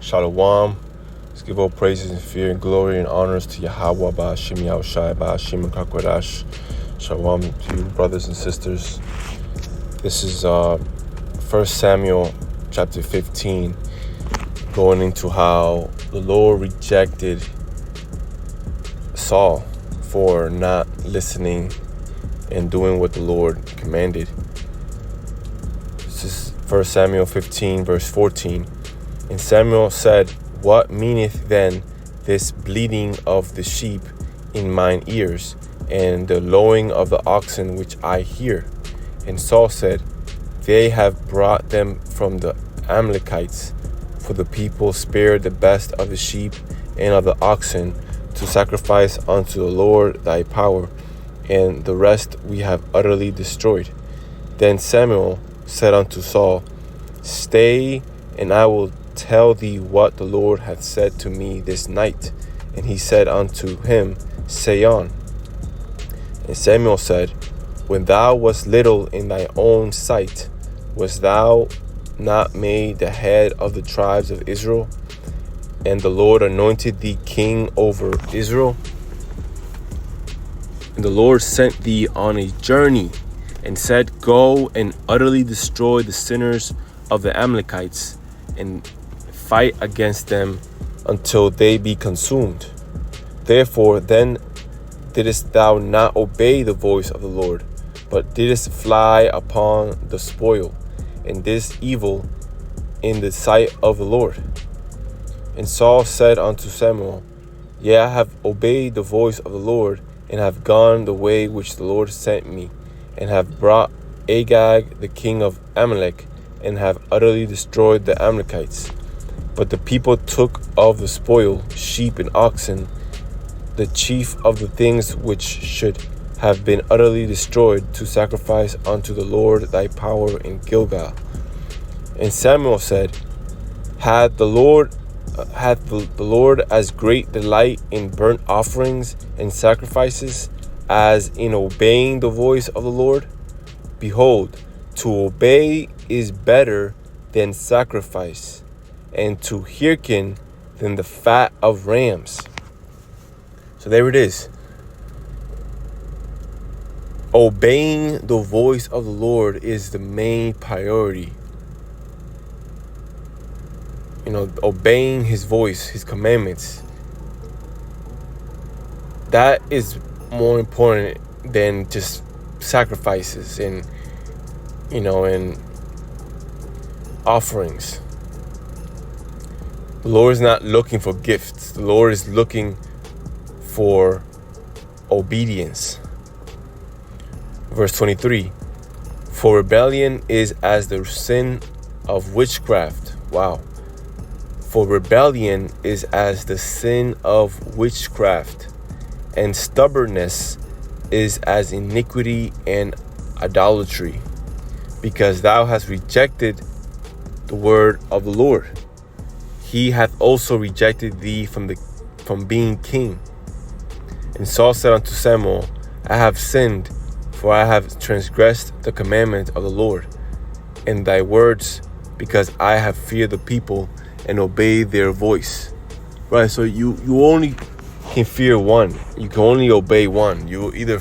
Shalom. Let's give all praises and fear and glory and honors to Yahweh, Ba'ashim Yahushai, Ba'ashim and Kakwadash. Shalom to you, brothers and sisters. This is 1 Samuel chapter 15, going into how the Lord rejected Saul for not listening and doing what the Lord commanded. This is 1 Samuel 15, verse 14. And Samuel said, What meaneth then this bleating of the sheep in mine ears, and the lowing of the oxen which I hear? And Saul said, They have brought them from the Amalekites, for the people spared the best of the sheep and of the oxen to sacrifice unto the Lord thy power, and the rest we have utterly destroyed. Then Samuel said unto Saul, Stay, and I will tell thee what the Lord hath said to me this night. And he said unto him, Say on. And Samuel said, When thou wast little in thy own sight, wast thou not made the head of the tribes of Israel? And the Lord anointed thee king over Israel? And the Lord sent thee on a journey, and said, Go and utterly destroy the sinners of the Amalekites, and fight against them until they be consumed. Therefore then didst thou not obey the voice of the Lord, but didst fly upon the spoil, and didst evil in the sight of the Lord. And Saul said unto Samuel, Yea, I have obeyed the voice of the Lord, and have gone the way which the Lord sent me, and have brought Agag the king of Amalek, and have utterly destroyed the Amalekites. But the people took of the spoil sheep and oxen, the chief of the things which should have been utterly destroyed, to sacrifice unto the Lord thy power in Gilgal. And Samuel said, Hath the Lord as great delight in burnt offerings and sacrifices as in obeying the voice of the Lord? Behold, to obey is better than sacrifice, and to hearken than the fat of rams. So there it is. Obeying the voice of the Lord is the main priority. Obeying his voice, his commandments. That is more important than just sacrifices and offerings. The Lord is not looking for gifts. The Lord is looking for obedience. Verse 23. For rebellion is as the sin of witchcraft. Wow. For rebellion is as the sin of witchcraft, and stubbornness is as iniquity and idolatry, because thou hast rejected the word of the Lord. He hath also rejected thee from being king. And Saul said unto Samuel, I have sinned, for I have transgressed the commandment of the Lord, and thy words, because I have feared the people and obeyed their voice. Right, so you only can fear one. You can only obey one. You either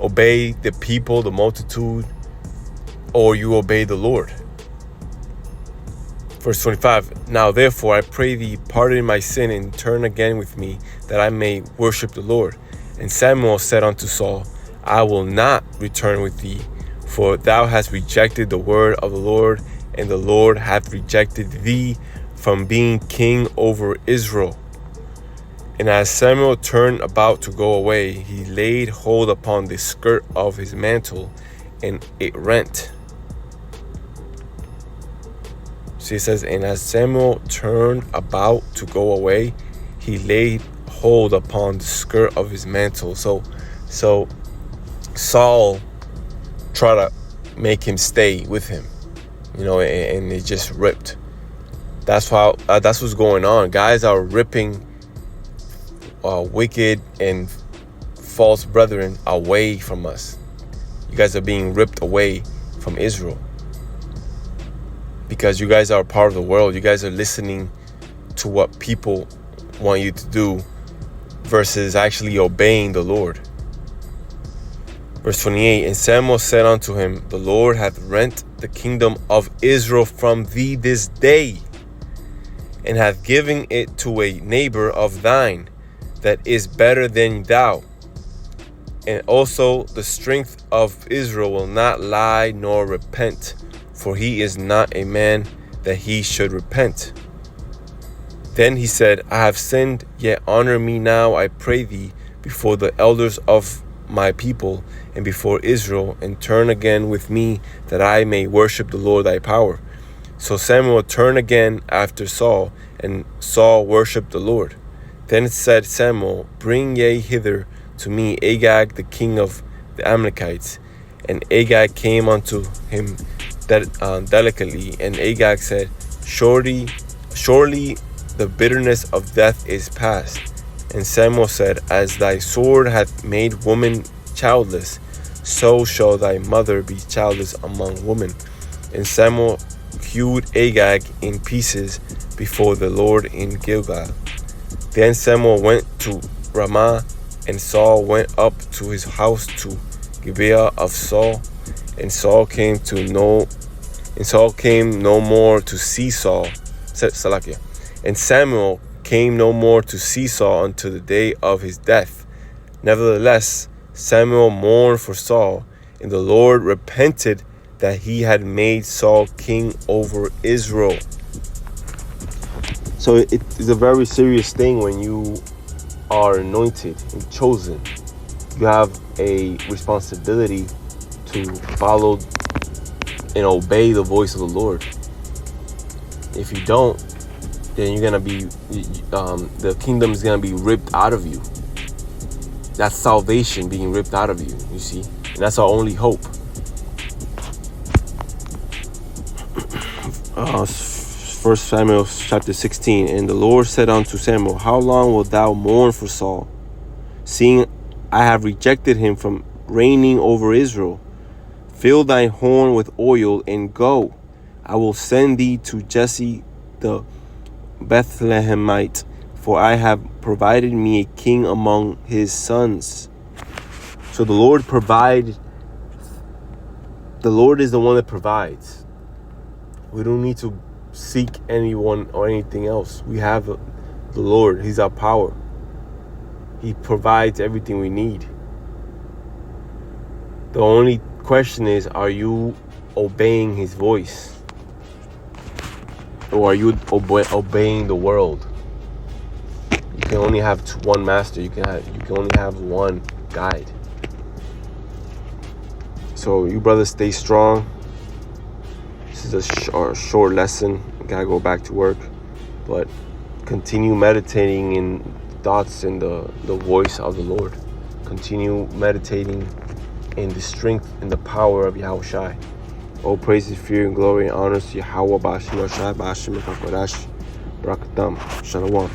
obey the people, the multitude, or you obey the Lord. Verse 25, Now therefore I pray thee, pardon my sin, and turn again with me, that I may worship the Lord. And Samuel said unto Saul, I will not return with thee, for thou hast rejected the word of the Lord, and the Lord hath rejected thee from being king over Israel. And as Samuel turned about to go away, he laid hold upon the skirt of his mantle, and it rent. So it says, and as Samuel turned about to go away, he laid hold upon the skirt of his mantle. So Saul tried to make him stay with him, and it just ripped. That's what's going on. Guys are ripping wicked and false brethren away from us. You guys are being ripped away from Israel because you guys are part of the world. You guys are listening to what people want you to do versus actually obeying the Lord. Verse 28, and Samuel said unto him, the Lord hath rent the kingdom of Israel from thee this day, and hath given it to a neighbor of thine that is better than thou. And also the strength of Israel will not lie nor repent, for he is not a man that he should repent. Then he said, I have sinned, yet honor me now, I pray thee, before the elders of my people and before Israel, and turn again with me, that I may worship the Lord thy power. So Samuel turned again after Saul, and Saul worshipped the Lord. Then said Samuel, bring ye hither to me Agag the king of the Amalekites. And Agag came unto him delicately, and Agag said, Surely the bitterness of death is past. And Samuel said, as thy sword hath made woman childless, so shall thy mother be childless among women. And Samuel hewed Agag in pieces before the Lord in Gilgal. Then Samuel went to Ramah, and Saul went up to his house to Gibeah of Saul. And Saul came no more to see Saul. And Samuel came no more to see Saul until the day of his death. Nevertheless, Samuel mourned for Saul, and the Lord repented that he had made Saul king over Israel. So it is a very serious thing when you are anointed and chosen. You have a responsibility to follow and obey the voice of the Lord. If you don't, then you're gonna be the kingdom is gonna be ripped out of you. That's salvation being ripped out of you, you see, and that's our only hope. 1 Samuel chapter 16. And the Lord said unto Samuel, how long wilt thou mourn for Saul, seeing I have rejected him from reigning over Israel? Fill thy horn with oil, and go. I will send thee to Jesse the Bethlehemite, for I have provided me a king among his sons. So the Lord provides. The Lord is the one that provides. We don't need to seek anyone or anything else. We have the Lord. He's our power. He provides everything we need. The only question is, are you obeying his voice? Or are you obeying the world? You can only have one master. You can only have one guide. So you brothers, stay strong. This is a short lesson. Gotta go back to work, but continue meditating in thoughts in the voice of the Lord. Continue meditating in the strength and the power of Yahushai. All praises, fear, and glory, and honors to Yahweh Bashim Yashai Bashim Rakadam. Shalom.